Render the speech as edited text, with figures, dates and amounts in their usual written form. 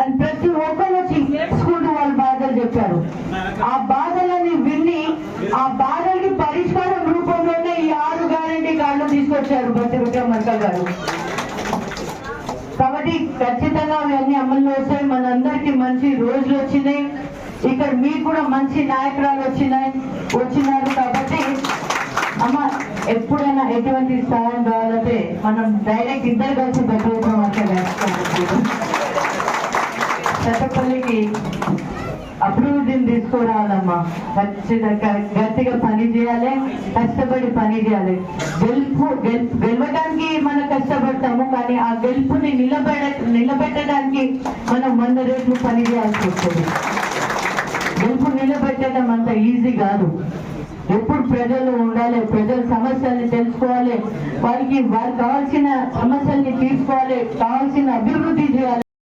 అని ప్రతి ఒక్కరు వచ్చి నేర్చుకుంటూ వాళ్ళ బాధలు చెప్పారు. ఆ బాధలని విని ఆ బాధలకి పరిష్కారం రూపంలోనే ఈ 6 గ్యారెంటీ కార్డులు తీసుకొచ్చారు బట్టి విక్రమార్క గారు. కాబట్టి ఖచ్చితంగా అవన్నీ అమల్లో వస్తాయి. మనందరికి మంచి రోజులు వచ్చినాయి. ఇక్కడ మీకు కూడా మంచి నాయకురాలు వచ్చినారు. కాబట్టి అమ్మ ఎప్పుడైనా ఎటువంటి సహాయం కావాలంటే మనం డైరెక్ట్ ఇద్దరు కలిసి బట్టి విక్రమార్క చట్టపల్లికి అభివృద్ధిని తీసుకురావాలమ్మా. ఖచ్చితంగా గట్టిగా పని చేయాలి, కష్టపడి పని చేయాలి. గెలవడానికి మనం కష్టపడతాము, కానీ ఆ గెలుపుని నిలబెట్టడానికి మనం 100 రెట్లు పని చేయాల్సి వస్తుంది. గెలుపు నిలబెట్టడం అంత ఈజీ కాదు. ఎప్పుడు ప్రజలు ఉండాలి, ప్రజల సమస్యల్ని తెలుసుకోవాలి, వాళ్ళకి కావాల్సిన సమస్యల్ని తీసుకోవాలి, కావాల్సిన అభివృద్ధి చేయాలి.